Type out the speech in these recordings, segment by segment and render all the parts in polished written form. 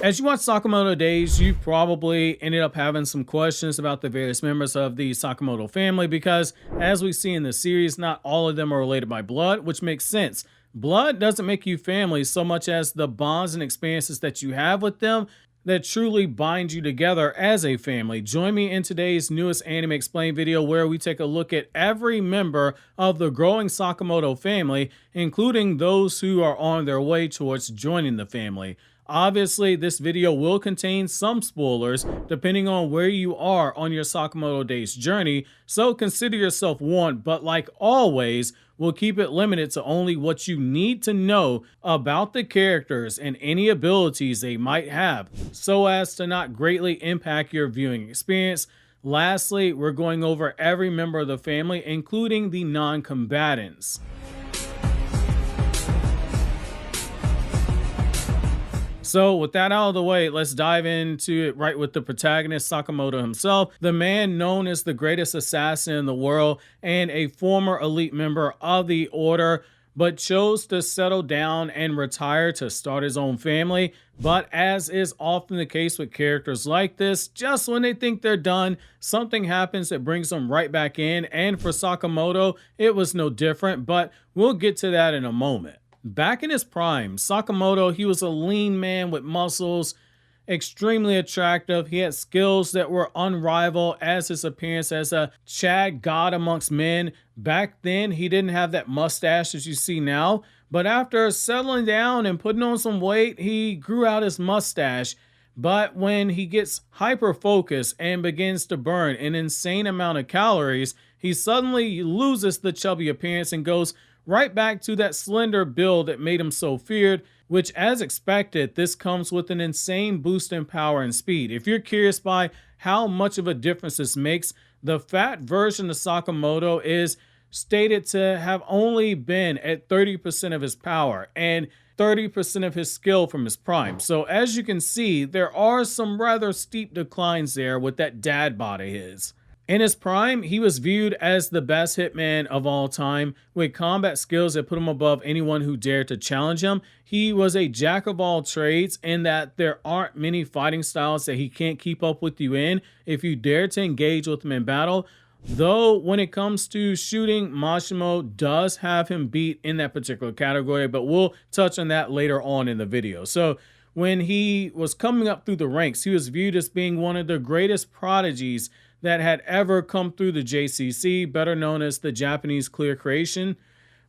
As you watch Sakamoto Days, you probably ended up having some questions about the various members of the Sakamoto family because, as we see in the series, not all of them are related by blood, which makes sense. Blood doesn't make you family so much as the bonds and experiences that you have with them that truly bind you together as a family. Join me in today's newest Anime Explained video where we take a look at every member of the growing Sakamoto family, including those who are on their way towards joining the family. Obviously, this video will contain some spoilers depending on where you are on your Sakamoto Days journey, so consider yourself warned, but like always, we'll keep it limited to only what you need to know about the characters and any abilities they might have, so as to not greatly impact your viewing experience. Lastly, we're going over every member of the family, including the non-combatants. So with that out of the way, let's dive into it right with the protagonist, Sakamoto himself, the man known as the greatest assassin in the world and a former elite member of the order, but chose to settle down and retire to start his own family. But as is often the case with characters like this, just when they think they're done, something happens that brings them right back in, and for Sakamoto, it was no different, but we'll get to that in a moment. Back in his prime, Sakamoto, he was a lean man with muscles, extremely attractive. He had skills that were unrivaled, as his appearance as a Chad god amongst men. Back then, he didn't have that mustache as you see now, but after settling down and putting on some weight, he grew out his mustache. But when he gets hyper-focused and begins to burn an insane amount of calories, he suddenly loses the chubby appearance and goes right back to that slender build that made him so feared, which, as expected, this comes with an insane boost in power and speed. If you're curious by how much of a difference this makes, the fat version of Sakamoto is stated to have only been at 30% of his power and 30% of his skill from his prime. So as you can see, there are some rather steep declines there with that dad bod of his. In his prime, he was viewed as the best hitman of all time, with combat skills that put him above anyone who dared to challenge him. He was a jack of all trades in that there aren't many fighting styles that he can't keep up with you in if you dare to engage with him in battle. Though when it comes to shooting, Mashimo does have him beat in that particular category, but we'll touch on that later on in the video. So when he was coming up through the ranks, he was viewed as being one of the greatest prodigies that had ever come through the JCC, better known as the Japanese Clear Creation,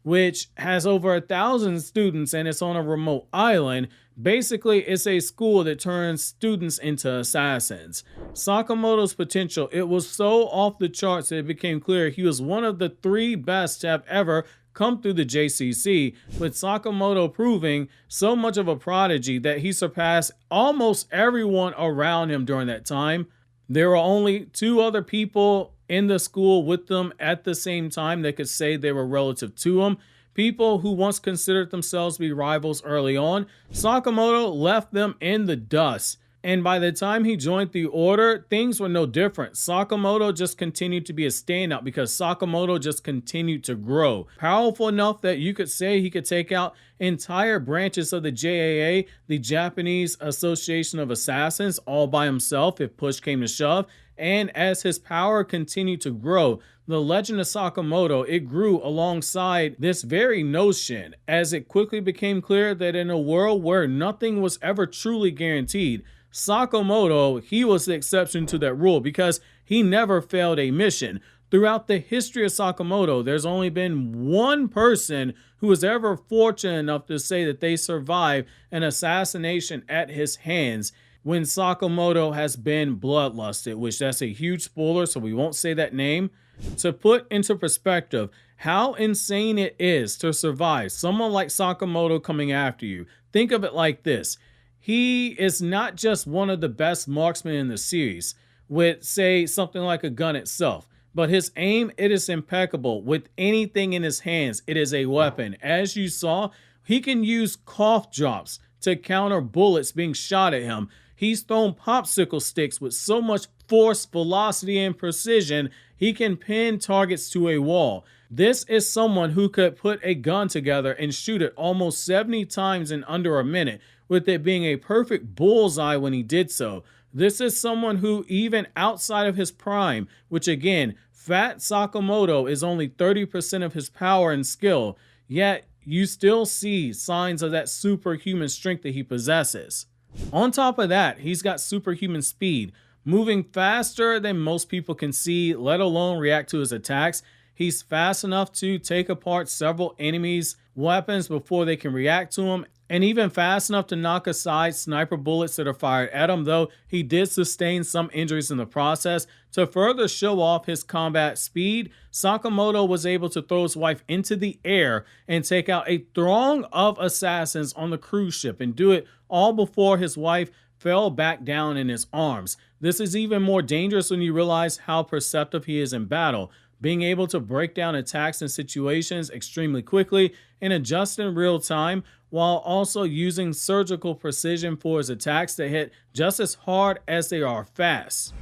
which has over 1,000 students and it's on a remote island. Basically, it's a school that turns students into assassins. Sakamoto's potential, it was so off the charts that it became clear he was one of the 3 best to have ever come through the JCC, with Sakamoto proving so much of a prodigy that he surpassed almost everyone around him during that time. There were only 2 other people in the school with them at the same time that could say they were relative to him. People who once considered themselves to be rivals early on. Sakamoto left them in the dust. And by the time he joined the order, things were no different. Sakamoto just continued to be a standout because Sakamoto just continued to grow. Powerful enough that you could say he could take out entire branches of the JAA, the Japanese Association of Assassins, all by himself if push came to shove. And as his power continued to grow, the legend of Sakamoto, it grew alongside this very notion, as it quickly became clear that in a world where nothing was ever truly guaranteed, Sakamoto, he was the exception to that rule because he never failed a mission. Throughout the history of Sakamoto, there's only been one person who was ever fortunate enough to say that they survived an assassination at his hands when Sakamoto has been bloodlusted, which that's a huge spoiler, so we won't say that name. To put into perspective how insane it is to survive someone like Sakamoto coming after you, think of it like this. He is not just one of the best marksmen in the series with, say, something like a gun itself, but his aim, it is impeccable. With anything in his hands, it is a weapon. As you saw, he can use cough drops to counter bullets being shot at him. He's thrown popsicle sticks with so much force, velocity, and precision, he can pin targets to a wall. This is someone who could put a gun together and shoot it almost 70 times in under a minute, with it being a perfect bullseye when he did so. This is someone who, even outside of his prime, which again, Fat Sakamoto is only 30% of his power and skill, yet you still see signs of that superhuman strength that he possesses. On top of that, he's got superhuman speed, moving faster than most people can see, let alone react to his attacks. He's fast enough to take apart several enemies' weapons before they can react to him, and even fast enough to knock aside sniper bullets that are fired at him, though he did sustain some injuries in the process. To further show off his combat speed, Sakamoto was able to throw his wife into the air and take out a throng of assassins on the cruise ship, and do it all before his wife fell back down in his arms. This is even more dangerous when you realize how perceptive he is in battle, being able to break down attacks and situations extremely quickly and adjust in real time, while also using surgical precision for his attacks that hit just as hard as they are fast.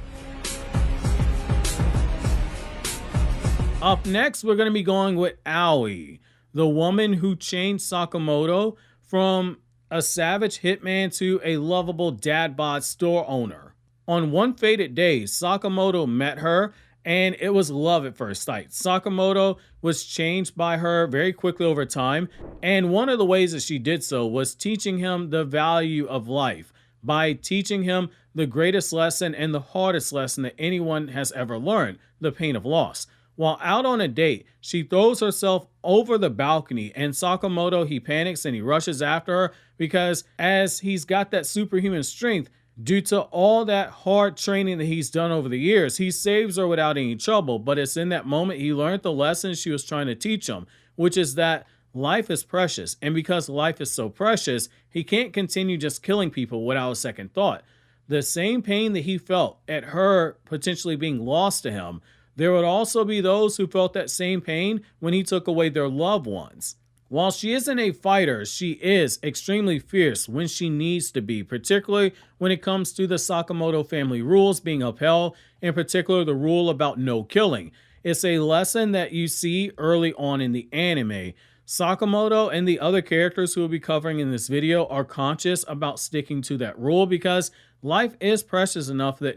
Up next, we're going to be going with Aoi, the woman who changed Sakamoto from a savage hitman to a lovable dad bod store owner. On one fated day, Sakamoto met her, and it was love at first sight. Sakamoto was changed by her very quickly over time, and one of the ways that she did so was teaching him the value of life, by teaching him the greatest lesson and the hardest lesson that anyone has ever learned, the pain of loss. While out on a date, she throws herself over the balcony, and Sakamoto, he panics and he rushes after her because as he's got that superhuman strength, due to all that hard training that he's done over the years, he saves her without any trouble. But it's in that moment he learned the lesson she was trying to teach him, which is that life is precious. And because life is so precious, he can't continue just killing people without a second thought. The same pain that he felt at her potentially being lost to him, there would also be those who felt that same pain when he took away their loved ones. While she isn't a fighter, she is extremely fierce when she needs to be, particularly when it comes to the Sakamoto family rules being upheld, in particular the rule about no killing. It's a lesson that you see early on in the anime. Sakamoto and the other characters who will be covering in this video are conscious about sticking to that rule because life is precious enough that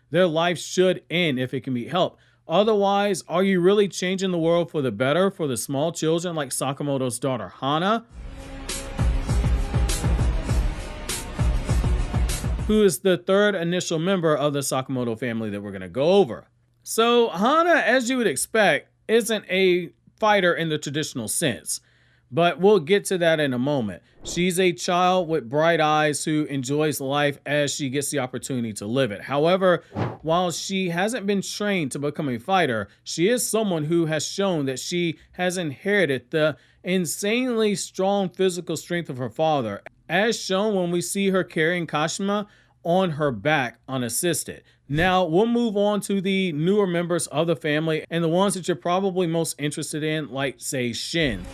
their life should end if it can be helped. Otherwise, are you really changing the world for the better for the small children like Sakamoto's daughter Hana, who is the third initial member of the Sakamoto family that we're going to go over? So Hana, as you would expect, isn't a fighter in the traditional sense, but we'll get to that in a moment. She's a child with bright eyes who enjoys life as she gets the opportunity to live it. However, while she hasn't been trained to become a fighter, she is someone who has shown that she has inherited the insanely strong physical strength of her father, as shown when we see her carrying Kashima on her back unassisted. Now, we'll move on to the newer members of the family and the ones that you're probably most interested in, like, say, Shin.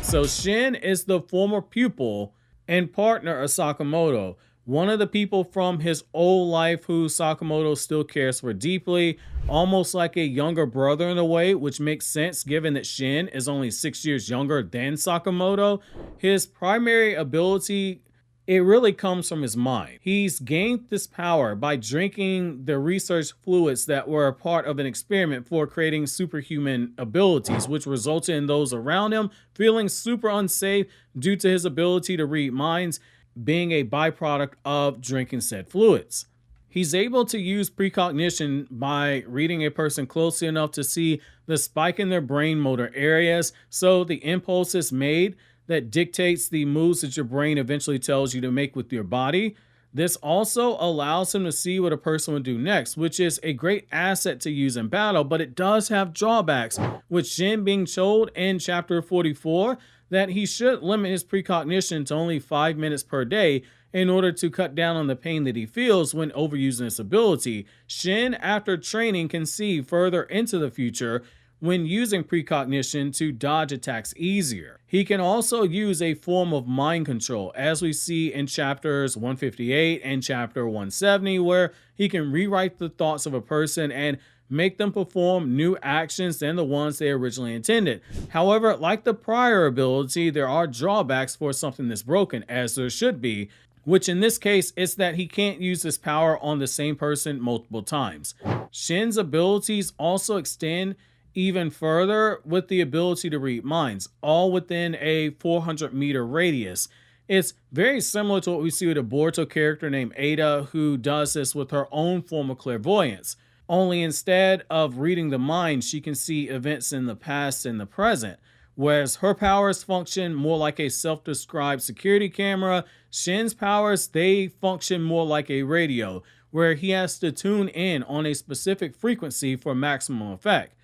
So Shin is the former pupil and partner of Sakamoto, one of the people from his old life who Sakamoto still cares for deeply, almost like a younger brother in a way, which makes sense given that Shin is only 6 years younger than Sakamoto. His primary ability, it really comes from his mind. He's gained this power by drinking the research fluids that were a part of an experiment for creating superhuman abilities, which resulted in those around him feeling super unsafe due to his ability to read minds being a byproduct of drinking said fluids. He's able to use precognition by reading a person closely enough to see the spike in their brain motor areas, so the impulse is made that dictates the moves that your brain eventually tells you to make with your body. This also allows him to see what a person would do next, which is a great asset to use in battle, but it does have drawbacks, with Shin being told in chapter 44 that he should limit his precognition to only 5 minutes per day in order to cut down on the pain that he feels when overusing this ability. Shin, after training, can see further into the future when using precognition to dodge attacks easier. He can also use a form of mind control, as we see in chapters 158 and chapter 170, where he can rewrite the thoughts of a person and make them perform new actions than the ones they originally intended. However, like the prior ability, there are drawbacks for something that's broken, as there should be, which in this case is that he can't use this power on the same person multiple times. Shin's abilities also extend even further with the ability to read minds, all within a 400-meter radius. It's very similar to what we see with a Boruto character named Ada, who does this with her own form of clairvoyance. Only instead of reading the mind, she can see events in the past and the present. Whereas her powers function more like a self-described security camera, Shin's powers, they function more like a radio, where he has to tune in on a specific frequency for maximum effect.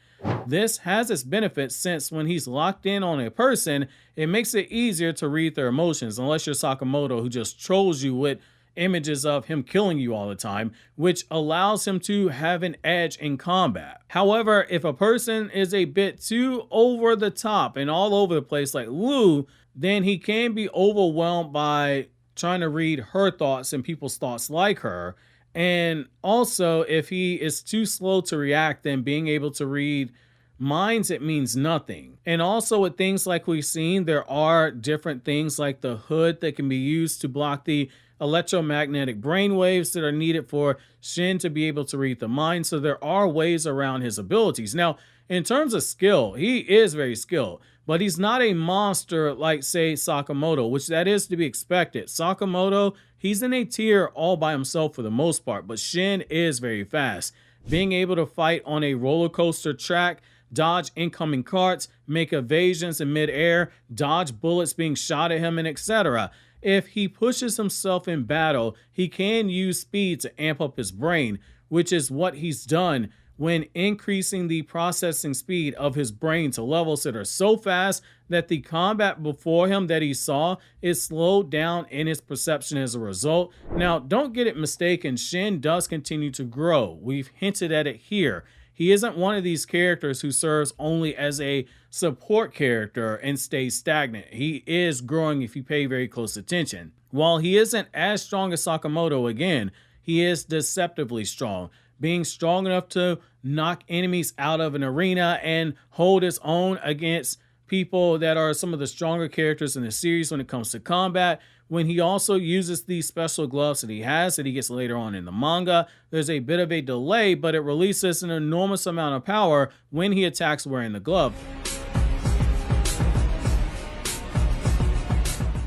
This has its benefits since when he's locked in on a person, it makes it easier to read their emotions, unless you're Sakamoto, who just trolls you with images of him killing you all the time, which allows him to have an edge in combat. However, if a person is a bit too over the top and all over the place like Lou, then he can be overwhelmed by trying to read her thoughts and people's thoughts like her. And also, if he is too slow to react, then being able to read minds, it means nothing. And also with things like we've seen, there are different things like the hood that can be used to block the electromagnetic brainwaves that are needed for Shin to be able to read the mind. So there are ways around his abilities. Now, in terms of skill, he is very skilled, but he's not a monster like, say, Sakamoto, which that is to be expected. Sakamoto, he's in a tier all by himself for the most part, but Shin is very fast. Being able to fight on a roller coaster track, dodge incoming carts, make evasions in midair, dodge bullets being shot at him, and etc. If he pushes himself in battle, he can use speed to amp up his brain, which is what he's done when increasing the processing speed of his brain to levels that are so fast that the combat before him that he saw is slowed down in his perception as a result. Now, don't get it mistaken, Shin does continue to grow. We've hinted at it here. He isn't one of these characters who serves only as a support character and stays stagnant. He is growing if you pay very close attention. While he isn't as strong as Sakamoto, again, he is deceptively strong, being strong enough to knock enemies out of an arena and hold his own against people that are some of the stronger characters in the series when it comes to combat. When he also uses these special gloves that he has that he gets later on in the manga, there's a bit of a delay, but it releases an enormous amount of power when he attacks wearing the glove.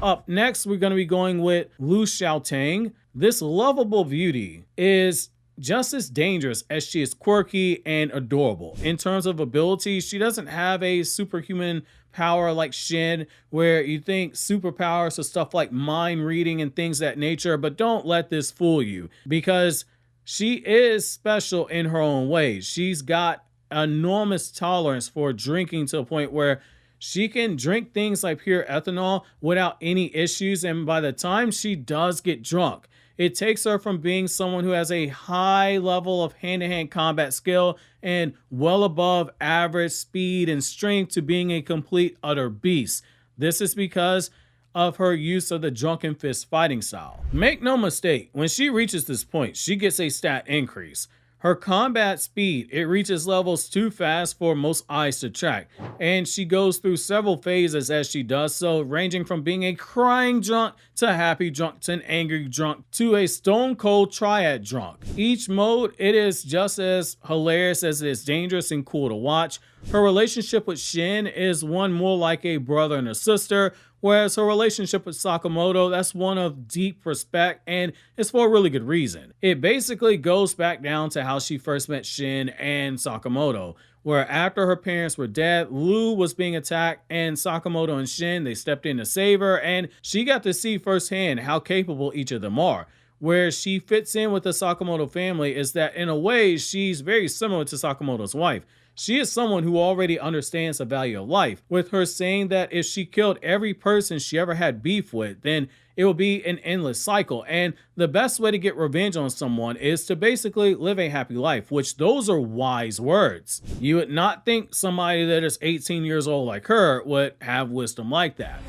Up next, we're going to be going with Lu Shaotang. This lovable beauty is just as dangerous as she is quirky and adorable. In terms of abilities, she doesn't have a superhuman power like Shin, where you think superpowers are stuff like mind reading and things of that nature, but don't let this fool you, because she is special in her own way. She's got enormous tolerance for drinking to a point where she can drink things like pure ethanol without any issues, and by the time she does get drunk, it takes her from being someone who has a high level of hand-to-hand combat skill and well above average speed and strength to being a complete utter beast. This is because of her use of the drunken fist fighting style. Make no mistake, when she reaches this point, she gets a stat increase. Her combat speed, it reaches levels too fast for most eyes to track, and she goes through several phases as she does so, ranging from being a crying drunk to happy drunk to an angry drunk to a stone cold triad drunk. Each mode, it is just as hilarious as it is dangerous and cool to watch. Her relationship with Shin is one more like a brother and a sister, whereas her relationship with Sakamoto, that's one of deep respect, and it's for a really good reason. It basically goes back down to how she first met Shin and Sakamoto, where after her parents were dead, Lu was being attacked, and Sakamoto and Shin, they stepped in to save her, and she got to see firsthand how capable each of them are. Where she fits in with the Sakamoto family is that in a way, she's very similar to Sakamoto's wife. She is someone who already understands the value of life, with her saying that if she killed every person she ever had beef with, then it will be an endless cycle. And the best way to get revenge on someone is to basically live a happy life, which those are wise words. You would not think somebody that is 18 years old like her would have wisdom like that.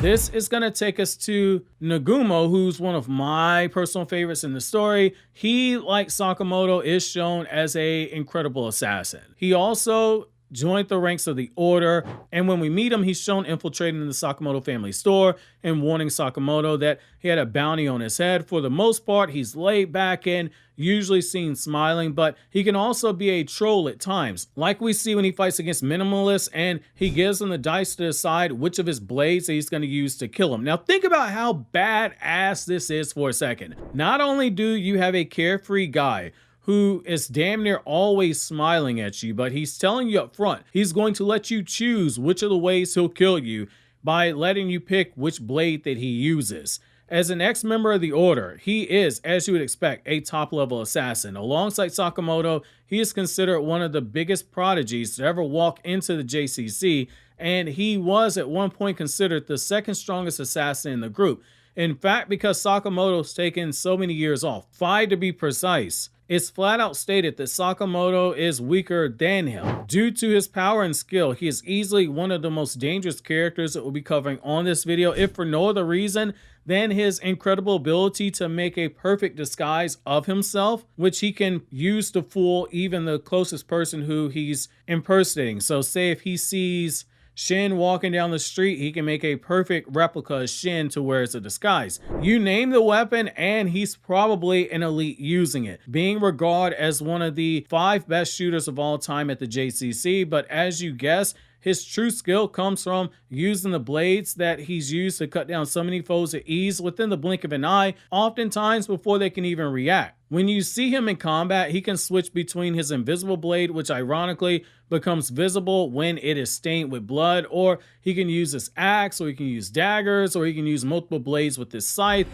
This is going to take us to Nagumo, who's one of my personal favorites in the story. He, like Sakamoto, is shown as an incredible assassin. He also joined the ranks of the Order, and when we meet him, he's shown infiltrating the Sakamoto family store and warning Sakamoto that he had a bounty on his head. For the most part, he's laid back and usually seen smiling, but he can also be a troll at times, like we see when he fights against minimalists and he gives them the dice to decide which of his blades that he's going to use to kill him. Now think about how badass this is for a second. Not only do you have a carefree guy who is damn near always smiling at you, but he's telling you up front, he's going to let you choose which of the ways he'll kill you by letting you pick which blade that he uses. As an ex-member of the Order, he is, as you would expect, a top-level assassin. Alongside Sakamoto, he is considered one of the biggest prodigies to ever walk into the JCC, and he was at one point considered the second strongest assassin in the group. In fact, because Sakamoto's taken so many years off, 5 to be precise, it's flat out stated that Sakamoto is weaker than him. Due to his power and skill, he is easily one of the most dangerous characters that we'll be covering on this video, if for no other reason than his incredible ability to make a perfect disguise of himself, which he can use to fool even the closest person who he's impersonating. So say if he sees Shin walking down the street, he can make a perfect replica of Shin to wear as a disguise. You name the weapon and he's probably an elite using it, being regarded as one of the 5 best shooters of all time at the JCC. But as you guess, his true skill comes from using the blades that he's used to cut down so many foes at ease within the blink of an eye, oftentimes before they can even react. When you see him in combat, he can switch between his invisible blade, which ironically becomes visible when it is stained with blood, or he can use his axe, or he can use daggers, or he can use multiple blades with his scythe.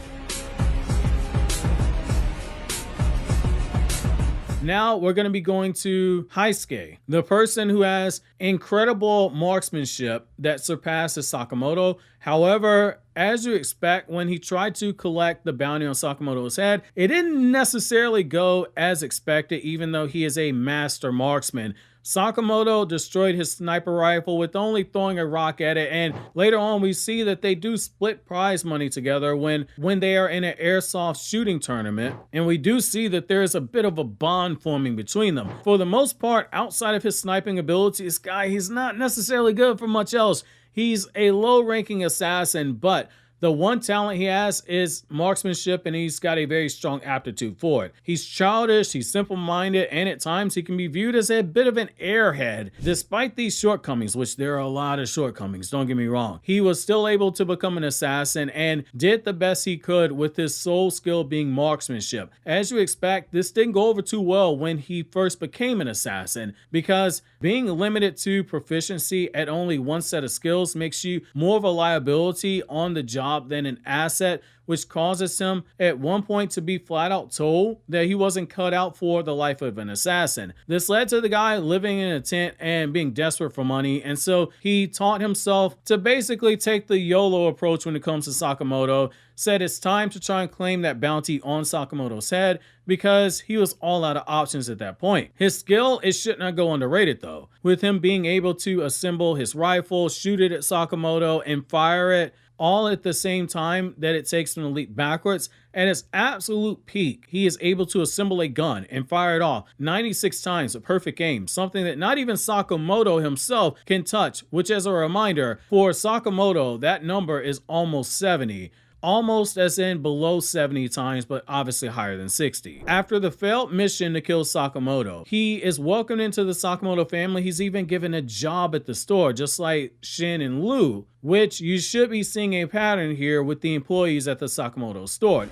Now we're going to be going to Heisuke, the person who has incredible marksmanship that surpasses Sakamoto. However, as you expect, when he tried to collect the bounty on Sakamoto's head, it didn't necessarily go as expected, even though he is a master marksman. Sakamoto destroyed his sniper rifle with only throwing a rock at it, and later on we see that they do split prize money together when they are in an airsoft shooting tournament, and we do see that there is a bit of a bond forming between them. For the most part, outside of his sniping ability, this guy, he's not necessarily good for much else. He's a low-ranking assassin, but the one talent he has is marksmanship, and he's got a very strong aptitude for it. He's childish, he's simple-minded, and at times he can be viewed as a bit of an airhead. Despite these shortcomings, which there are a lot of shortcomings, don't get me wrong, he was still able to become an assassin and did the best he could with his sole skill being marksmanship. As you expect, this didn't go over too well when he first became an assassin, because being limited to proficiency at only one set of skills makes you more of a liability on the job than an asset, which causes him at one point to be flat out told that he wasn't cut out for the life of an assassin. This led to the guy living in a tent and being desperate for money, and so he taught himself to basically take the YOLO approach when it comes to Sakamoto, said it's time to try and claim that bounty on Sakamoto's head because he was all out of options at that point. His skill, it should not go underrated though, with him being able to assemble his rifle, shoot it at Sakamoto, and fire it all at the same time that it takes him to leap backwards. At its absolute peak, he is able to assemble a gun and fire it off 96 times with perfect aim, something that not even Sakamoto himself can touch, which, as a reminder, for Sakamoto, that number is almost 70. Almost as in below 70 times, but obviously higher than 60. After the failed mission to kill Sakamoto, he is welcomed into the Sakamoto family. He's even given a job at the store, just like Shin and Lu, which you should be seeing a pattern here with the employees at the Sakamoto store.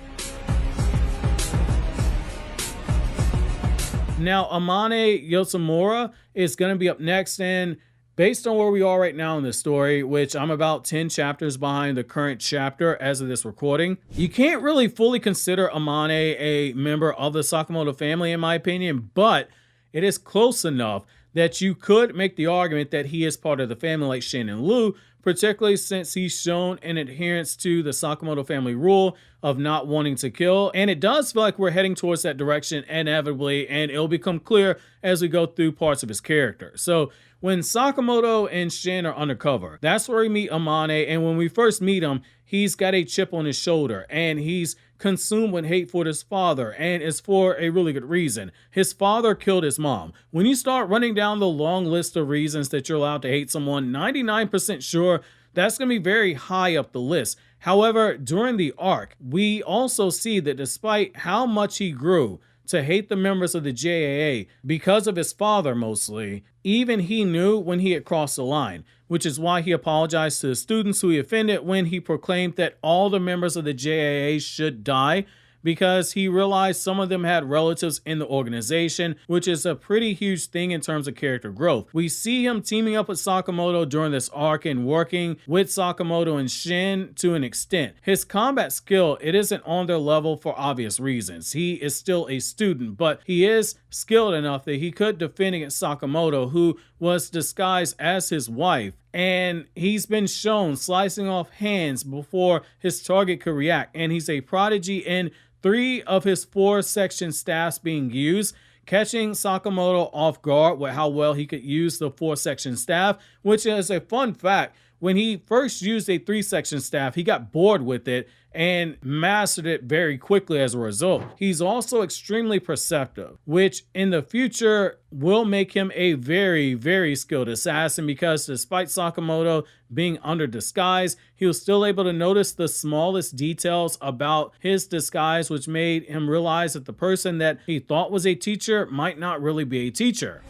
Now, Amane Yotsumura is going to be up next, and based on where we are right now in this story, which I'm about 10 chapters behind the current chapter as of this recording, you can't really fully consider Amane a member of the Sakamoto family in my opinion, but it is close enough that you could make the argument that he is part of the family like Shin and Lu, particularly since he's shown an adherence to the Sakamoto family rule of not wanting to kill. And it does feel like we're heading towards that direction inevitably, and it'll become clear as we go through parts of his character. So when Sakamoto and Shin are undercover. That's where we meet Amane, and when we first meet him, he's got a chip on his shoulder, and he's consumed with hate for his father, and it's for a really good reason. His father killed his mom. When you start running down the long list of reasons that you're allowed to hate someone, 99% sure that's going to be very high up the list. However, during the arc, we also see that despite how much he grew to hate the members of the JAA because of his father mostly, even he knew when he had crossed the line, which is why he apologized to the students who he offended when he proclaimed that all the members of the JAA should die, because he realized some of them had relatives in the organization, which is a pretty huge thing in terms of character growth. We see him teaming up with Sakamoto during this arc and working with Sakamoto and Shin to an extent. His combat skill, it isn't on their level for obvious reasons. He is still a student, but he is skilled enough that he could defend against Sakamoto, who was disguised as his wife. And he's been shown slicing off hands before his target could react. And he's a prodigy in 3 of his 4 section staffs being used, catching Sakamoto off guard with how well he could use the 4 section staff, which is a fun fact. When he first used a 3-section staff, he got bored with it and mastered it very quickly as a result. He's also extremely perceptive, which in the future will make him a very, very skilled assassin, because despite Sakamoto being under disguise, he was still able to notice the smallest details about his disguise, which made him realize that the person that he thought was a teacher might not really be a teacher.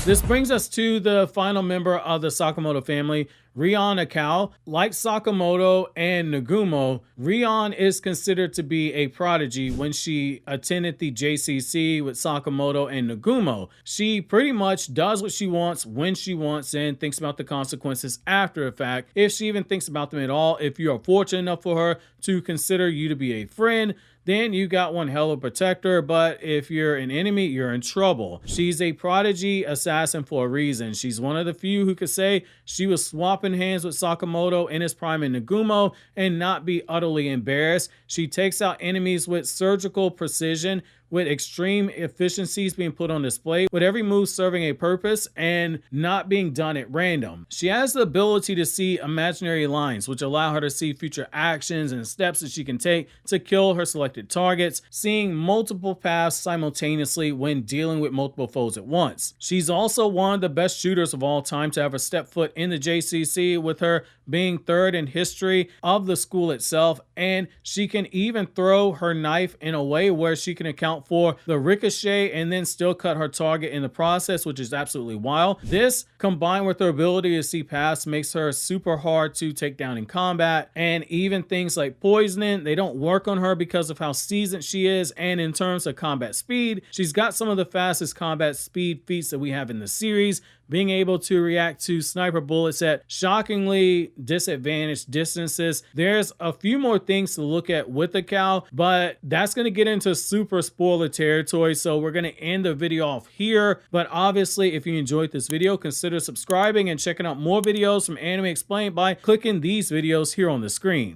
This brings us to the final member of the Sakamoto family, Rion Akao. Like Sakamoto and Nagumo, Rion is considered to be a prodigy when she attended the JCC with Sakamoto and Nagumo. She pretty much does what she wants when she wants and thinks about the consequences after the fact, if she even thinks about them at all. If you are fortunate enough for her to consider you to be a friend, then you got one hell of a protector, but if you're an enemy, you're in trouble. She's a prodigy assassin for a reason. She's one of the few who could say she was swapping hands with Sakamoto in his prime in Nagumo and not be utterly embarrassed. She takes out enemies with surgical precision, with extreme efficiencies being put on display, with every move serving a purpose and not being done at random. She has the ability to see imaginary lines, which allow her to see future actions and steps that she can take to kill her selected targets, seeing multiple paths simultaneously when dealing with multiple foes at once. She's also one of the best shooters of all time to ever step foot in the JCC, with her being 3rd in history of the school itself, and she can even throw her knife in a way where she can account for the ricochet and then still cut her target in the process, which is absolutely wild. This, combined with her ability to see past, makes her super hard to take down in combat, and even things like poisoning, they don't work on her because of how seasoned she is. And in terms of combat speed, she's got some of the fastest combat speed feats that we have in the series, being able to react to sniper bullets at shockingly disadvantaged distances. There's a few more things to look at with Akao, but that's going to get into super spoiler territory, so we're going to end the video off here. But obviously, if you enjoyed this video, consider subscribing and checking out more videos from Anime Explained by clicking these videos here on the screen.